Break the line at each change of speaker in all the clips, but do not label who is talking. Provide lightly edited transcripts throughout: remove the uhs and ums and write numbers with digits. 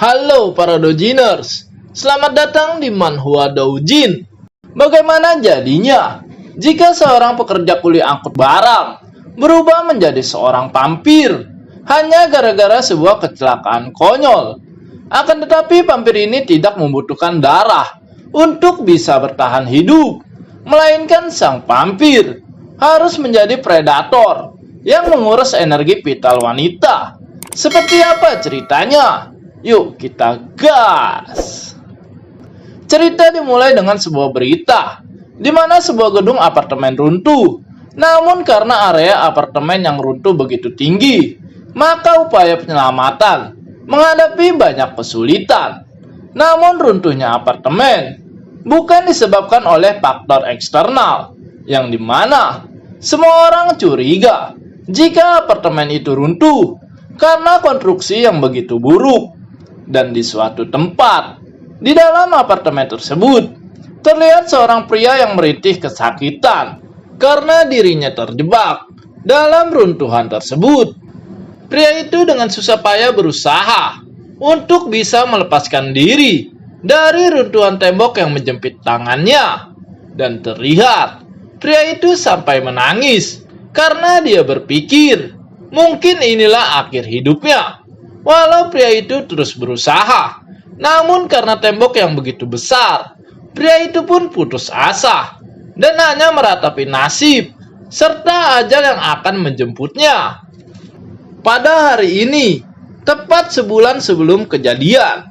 Halo para Doujiners, selamat datang di Manhwa Doujin. Bagaimana jadinya jika seorang pekerja kuli angkut barang berubah menjadi seorang vampir hanya gara-gara sebuah kecelakaan konyol? Akan tetapi vampir ini tidak membutuhkan darah untuk bisa bertahan hidup, melainkan sang vampir harus menjadi predator yang menguras energi vital wanita. Seperti apa ceritanya? Yuk kita gas! Cerita dimulai dengan sebuah berita di mana sebuah gedung apartemen runtuh. Namun karena area apartemen yang runtuh begitu tinggi, maka upaya penyelamatan menghadapi banyak kesulitan. Namun runtuhnya apartemen bukan disebabkan oleh faktor eksternal, yang dimana semua orang curiga jika apartemen itu runtuh karena konstruksi yang begitu buruk. Dan di suatu tempat di dalam apartemen tersebut terlihat seorang pria yang merintih kesakitan karena dirinya terjebak dalam runtuhan tersebut. Pria itu dengan susah payah berusaha untuk bisa melepaskan diri dari runtuhan tembok yang menjepit tangannya. Dan terlihat pria itu sampai menangis karena dia berpikir mungkin inilah akhir hidupnya. Walau pria itu terus berusaha, namun karena tembok yang begitu besar, pria itu pun putus asa dan hanya meratapi nasib serta ajal yang akan menjemputnya. Pada hari ini, tepat sebulan sebelum kejadian,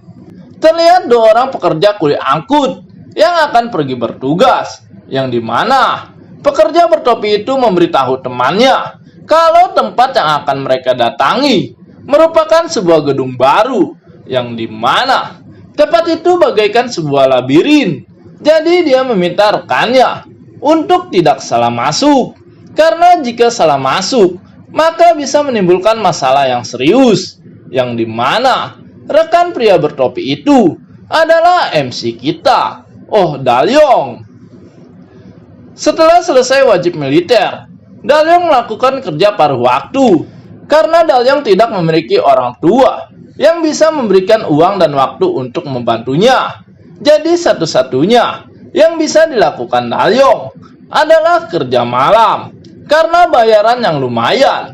terlihat dua orang pekerja kuli angkut yang akan pergi bertugas, yang dimana pekerja bertopi itu memberitahu temannya kalau tempat yang akan mereka datangi merupakan sebuah gedung baru, yang dimana tempat itu bagaikan sebuah labirin. Jadi dia meminta rekannya untuk tidak salah masuk, karena jika salah masuk maka bisa menimbulkan masalah yang serius, yang dimana rekan pria bertopi itu adalah MC kita, Oh Dalyong. Setelah selesai wajib militer, Dalyong melakukan kerja paruh waktu karena Dalyong tidak memiliki orang tua yang bisa memberikan uang dan waktu untuk membantunya. Jadi satu-satunya yang bisa dilakukan Dalyong adalah kerja malam karena bayaran yang lumayan.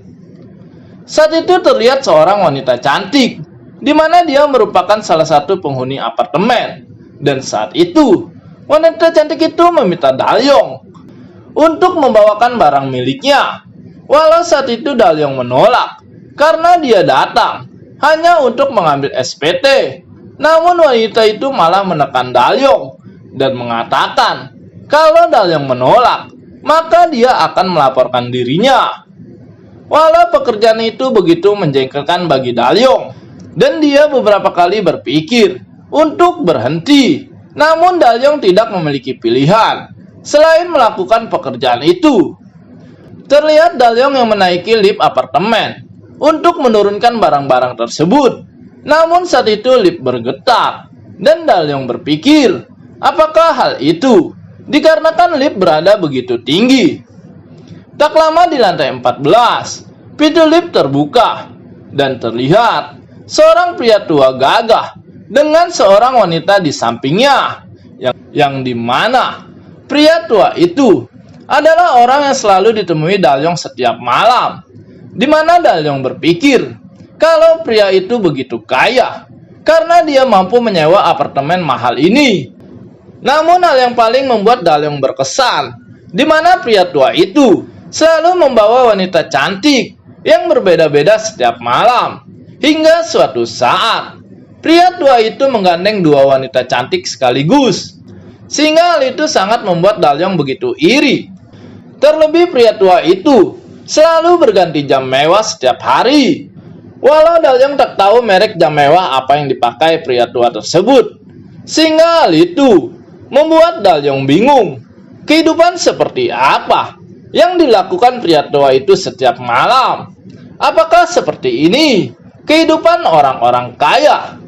Saat itu terlihat seorang wanita cantik di mana dia merupakan salah satu penghuni apartemen. Dan saat itu wanita cantik itu meminta Dalyong untuk membawakan barang miliknya. Walau saat itu Dalyong menolak karena dia datang hanya untuk mengambil SPT. Namun wanita itu malah menekan Dalyong dan mengatakan kalau Dalyong menolak, maka dia akan melaporkan dirinya. Walau pekerjaan itu begitu menjengkelkan bagi Dalyong, dan dia beberapa kali berpikir untuk berhenti. Namun Dalyong tidak memiliki pilihan selain melakukan pekerjaan itu. Terlihat Dalyong yang menaiki lift apartemen untuk menurunkan barang-barang tersebut. Namun saat itu lift bergetar dan Dalyong berpikir, apakah hal itu dikarenakan lift berada begitu tinggi? Tak lama di lantai 14, pintu lift terbuka dan terlihat seorang pria tua gagah dengan seorang wanita di sampingnya, yang dimana pria tua itu adalah orang yang selalu ditemui Dalyong setiap malam, di mana Dalyong berpikir kalau pria itu begitu kaya karena dia mampu menyewa apartemen mahal ini. Namun hal yang paling membuat Dalyong berkesan, di mana pria tua itu selalu membawa wanita cantik yang berbeda-beda setiap malam, hingga suatu saat pria tua itu menggandeng dua wanita cantik sekaligus, sehingga hal itu sangat membuat Dalyong begitu iri. Terlebih pria tua itu selalu berganti jam mewah setiap hari. Walau Dalyong tak tahu merek jam mewah apa yang dipakai pria tua tersebut, sehingga hal itu membuat Dalyong bingung. Kehidupan seperti apa yang dilakukan pria tua itu setiap malam? Apakah seperti ini kehidupan orang-orang kaya?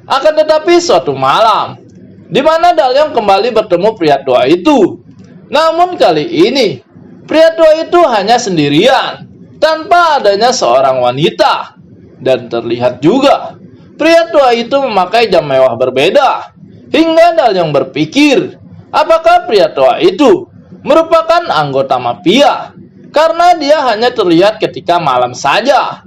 Akan tetapi suatu malam, di mana Dalyong kembali bertemu pria tua itu. Namun kali ini, pria tua itu hanya sendirian, tanpa adanya seorang wanita. Dan terlihat juga Pria tua itu memakai jam mewah berbeda, hingga Dalyong berpikir, apakah pria tua itu merupakan anggota mafia, karena dia hanya terlihat ketika malam saja.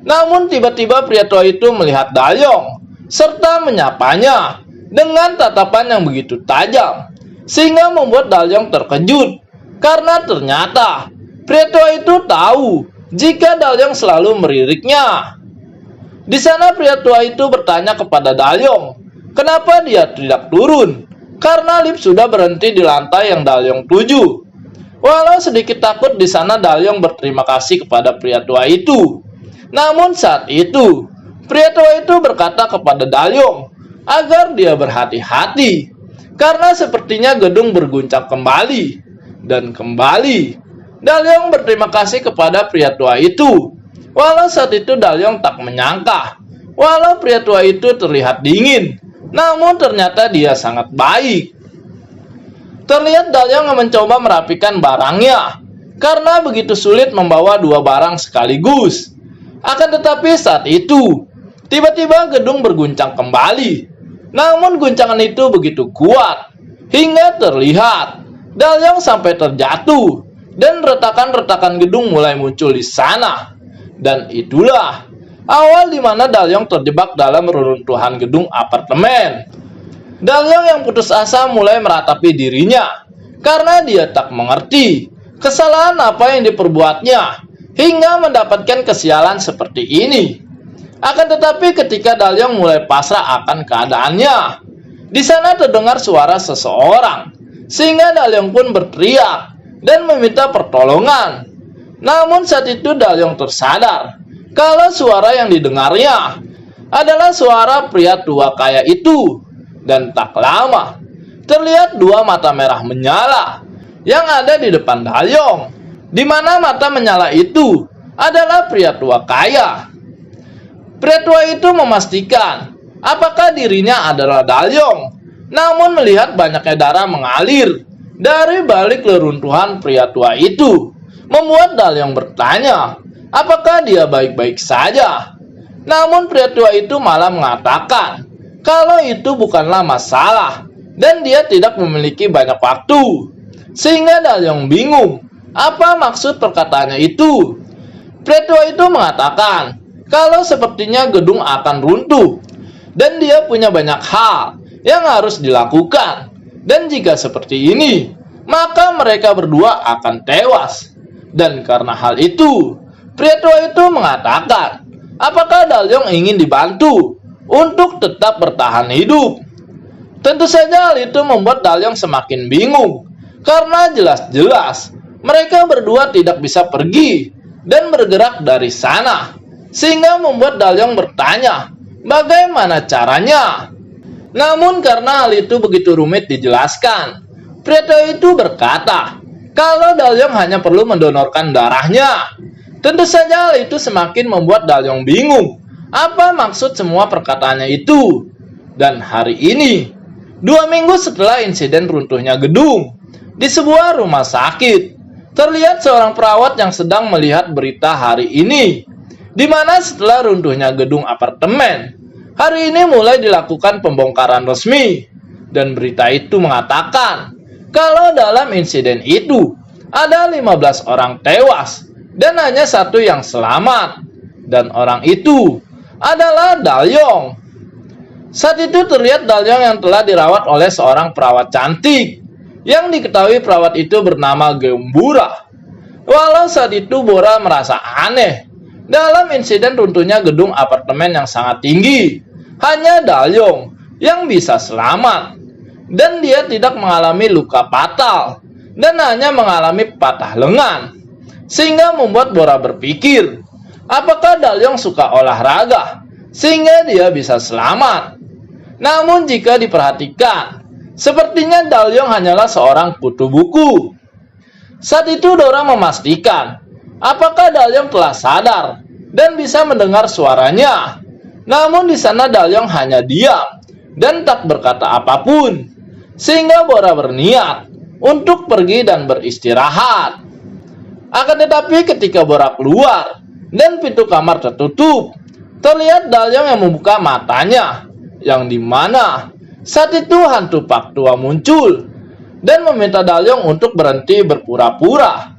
Namun tiba-tiba pria tua itu melihat Dalyong, serta menyapanya dengan tatapan yang begitu tajam, sehingga membuat Dalyong terkejut, karena ternyata pria tua itu tahu jika Dalyong selalu meliriknya. Di sana pria tua itu bertanya kepada Dalyong, kenapa dia tidak turun, karena lift sudah berhenti di lantai yang Dalyong tuju. Walau sedikit takut, di sana Dalyong berterima kasih kepada pria tua itu. Namun saat itu, pria tua itu berkata kepada Dalyong agar dia berhati-hati, karena sepertinya gedung berguncang kembali. Dan kembali, Dalyong berterima kasih kepada pria tua itu. Walau saat itu Dalyong tak menyangka, walau pria tua itu terlihat dingin, namun ternyata dia sangat baik. Terlihat Dalyong mencoba merapikan barangnya, karena begitu sulit membawa dua barang sekaligus. Akan tetapi saat itu, tiba-tiba gedung berguncang kembali. Namun guncangan itu begitu kuat, hingga terlihat Dalyong sampai terjatuh, dan retakan-retakan gedung mulai muncul di sana. Dan itulah awal di mana Dalyong terjebak dalam reruntuhan gedung apartemen. Dalyong yang putus asa mulai meratapi dirinya, karena dia tak mengerti kesalahan apa yang diperbuatnya, hingga mendapatkan kesialan seperti ini. Akan tetapi ketika Dalyong mulai pasrah akan keadaannya, di sana terdengar suara seseorang, sehingga Dalyong pun berteriak dan meminta pertolongan. Namun saat itu Dalyong tersadar kalau suara yang didengarnya adalah suara pria tua kaya itu. Dan tak lama, terlihat dua mata merah menyala yang ada di depan Dalyong, di mana mata menyala itu adalah pria tua kaya. Pria tua itu memastikan apakah dirinya adalah Dalyong, namun melihat banyaknya darah mengalir dari balik reruntuhan pria tua itu, membuat Dalyong bertanya apakah dia baik-baik saja. Namun pria tua itu malah mengatakan kalau itu bukanlah masalah dan dia tidak memiliki banyak waktu. Sehingga Dalyong bingung apa maksud perkataannya itu. Pria tua itu mengatakan kalau sepertinya gedung akan runtuh dan dia punya banyak hal yang harus dilakukan. Dan jika seperti ini, maka mereka berdua akan tewas. Dan karena hal itu, pria tua itu mengatakan apakah Dalyong ingin dibantu untuk tetap bertahan hidup. Tentu saja hal itu membuat Dalyong semakin bingung, karena jelas-jelas mereka berdua tidak bisa pergi dan bergerak dari sana, sehingga membuat Dalyong bertanya bagaimana caranya. Namun karena hal itu begitu rumit dijelaskan, pria tua itu berkata kalau Dalyong hanya perlu mendonorkan darahnya. Tentu saja hal itu semakin membuat Dalyong bingung apa maksud semua perkataannya itu. Dan hari ini, 2 minggu setelah insiden runtuhnya gedung di sebuah rumah sakit, terlihat seorang perawat yang sedang melihat berita hari ini, di mana setelah runtuhnya gedung apartemen, hari ini mulai dilakukan pembongkaran resmi. Dan berita itu mengatakan kalau dalam insiden itu ada 15 orang tewas dan hanya 1 yang selamat. Dan orang itu adalah Dalyong. Saat itu terlihat Dalyong yang telah dirawat oleh seorang perawat cantik, yang diketahui perawat itu bernama Gembura. Walau saat itu Bora merasa aneh dalam insiden runtuhnya gedung apartemen yang sangat tinggi, hanya Dalyong yang bisa selamat, dan dia tidak mengalami luka fatal dan hanya mengalami patah lengan, sehingga membuat Bora berpikir apakah Dalyong suka olahraga sehingga dia bisa selamat. Namun jika diperhatikan, sepertinya Dalyong hanyalah seorang kutu buku. Saat itu Dora memastikan apakah Dalyong telah sadar dan bisa mendengar suaranya. Namun di sana Dalyong hanya diam dan tak berkata apapun, sehingga Bora berniat untuk pergi dan beristirahat. Akan tetapi ketika Bora keluar dan pintu kamar tertutup, terlihat Dalyong yang membuka matanya, yang dimana saat itu hantu Pak Tua muncul dan meminta Dalyong untuk berhenti berpura-pura.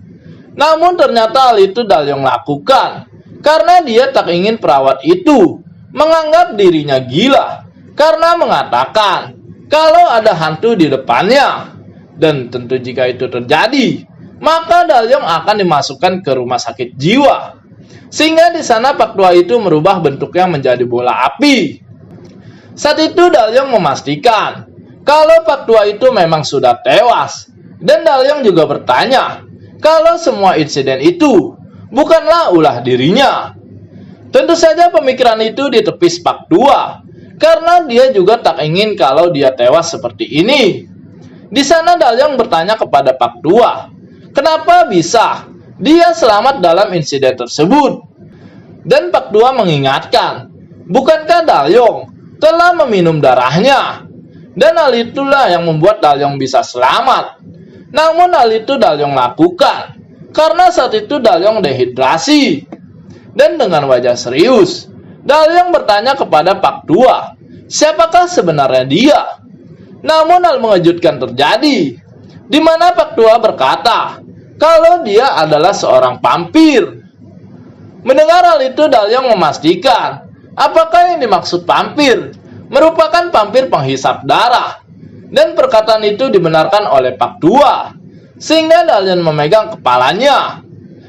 Namun ternyata hal itu Dalyong lakukan karena dia tak ingin perawat itu menganggap dirinya gila karena mengatakan kalau ada hantu di depannya. Dan tentu jika itu terjadi, maka Dalyong akan dimasukkan ke rumah sakit jiwa. Sehingga di sana Pak Tua itu merubah bentuknya menjadi bola api. Saat itu Dalyong memastikan kalau Pak Tua itu memang sudah tewas. Dan Dalyong juga bertanya kalau semua insiden itu bukanlah ulah dirinya. Tentu saja pemikiran itu ditepis Pak Tua karena dia juga tak ingin kalau dia tewas seperti ini. Di sana Dalyong bertanya kepada Pak Tua, kenapa bisa dia selamat dalam insiden tersebut? Dan Pak Tua mengingatkan, bukankah Dalyong telah meminum darahnya? Dan hal itulah yang membuat Dalyong bisa selamat. Namun hal itu Dalyong lakukan karena saat itu Dalyong dehidrasi. Dan dengan wajah serius, Dalyong bertanya kepada Pak Tua, siapakah sebenarnya dia? Namun hal mengejutkan terjadi, di mana Pak Tua berkata kalau dia adalah seorang vampir. Mendengar hal itu Dalyong memastikan apakah yang dimaksud vampir merupakan vampir penghisap darah. Dan perkataan itu dibenarkan oleh Pak Tua, sehingga Dalyong memegang kepalanya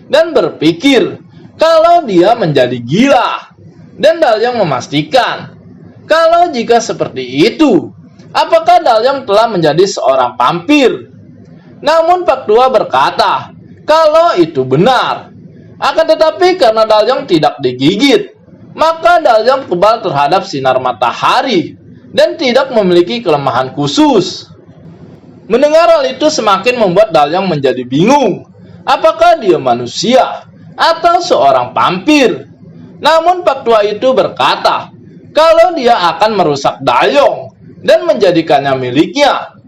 dan berpikir kalau dia menjadi gila. Dan Dalyong memastikan kalau jika seperti itu, apakah Dalyong telah menjadi seorang vampir? Namun Pak Tua berkata kalau itu benar. Akan tetapi karena Dalyong tidak digigit, maka Dalyong kebal terhadap sinar matahari dan tidak memiliki kelemahan khusus. Mendengar hal itu semakin membuat Dalyong menjadi bingung. Apakah dia manusia atau seorang vampir? Namun Pak Tua itu berkata kalau dia akan merusak Dalyong dan menjadikannya miliknya.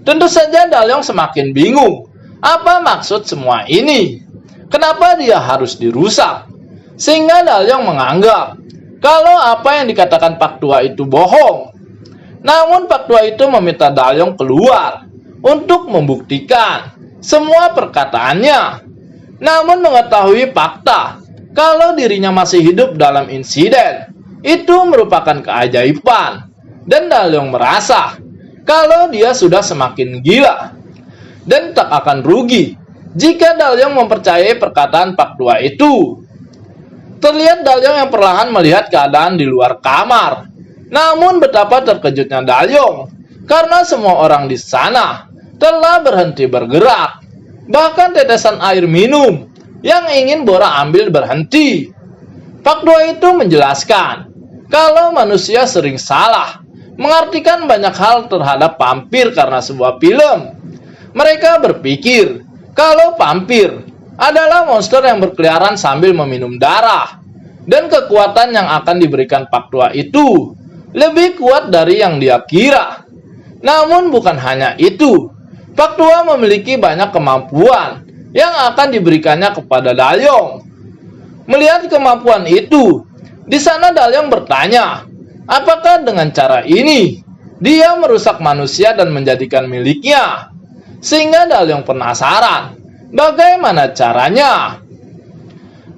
Tentu saja Dalyong semakin bingung. Apa maksud semua ini? Kenapa dia harus dirusak? Sehingga Dalyong menganggap kalau apa yang dikatakan Pak Tua itu bohong. Namun Pak Tua itu meminta Dalyong keluar untuk membuktikan semua perkataannya. Namun mengetahui fakta kalau dirinya masih hidup dalam insiden itu merupakan keajaiban. Dan Dalyong merasa kalau dia sudah semakin gila dan tak akan rugi jika Dalyong mempercayai perkataan Pak Tua itu. Terlihat Dalyong yang perlahan melihat keadaan di luar kamar. Namun betapa terkejutnya Dalyong karena semua orang di sana telah berhenti bergerak. Bahkan tetesan air minum yang ingin Bora ambil berhenti. Pak Tua itu menjelaskan kalau manusia sering salah mengartikan banyak hal terhadap vampir karena sebuah film. Mereka berpikir kalau vampir adalah monster yang berkeliaran sambil meminum darah. Dan kekuatan yang akan diberikan Pak Tua itu lebih kuat dari yang dia kira. Namun bukan hanya itu, Pak Tua memiliki banyak kemampuan yang akan diberikannya kepada Dalyong. Melihat kemampuan itu, di sana Dalyong bertanya, apakah dengan cara ini dia merusak manusia dan menjadikan miliknya? Sehingga Dalyong penasaran, bagaimana caranya?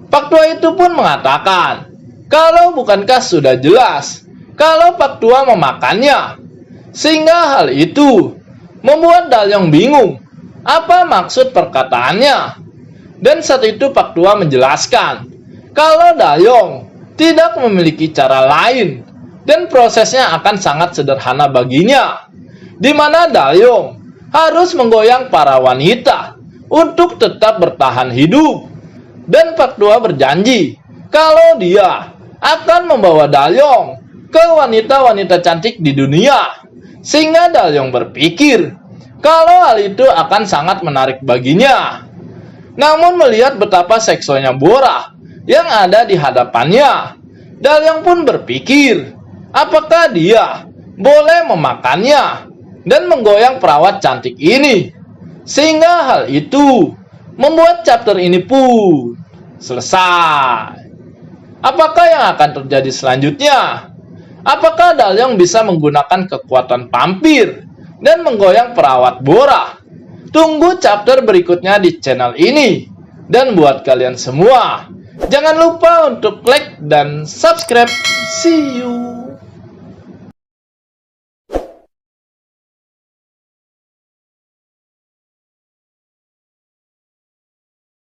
Pak Tua itu pun mengatakan, kalau bukankah sudah jelas kalau Pak Tua memakannya? Sehingga hal itu membuat Dalyong bingung apa maksud perkataannya. Dan saat itu Pak Tua menjelaskan kalau Dalyong tidak memiliki cara lain dan prosesnya akan sangat sederhana baginya, di mana Dalyong harus menggoyang para wanita untuk tetap bertahan hidup. Dan Pak Tua berjanji kalau dia akan membawa Dalyong ke wanita-wanita cantik di dunia. Sehingga Dalyong berpikir kalau hal itu akan sangat menarik baginya. Namun melihat betapa seksualnya Bora yang ada di hadapannya, Dalyong pun berpikir apakah dia boleh memakannya dan menggoyang perawat cantik ini. Sehingga hal itu membuat chapter ini pun selesai. Apakah yang akan terjadi selanjutnya? Apakah Daliang bisa menggunakan kekuatan vampir dan menggoyang perawat Bora? Tunggu chapter berikutnya di channel ini. Dan buat kalian semua, jangan lupa untuk like dan subscribe. See you.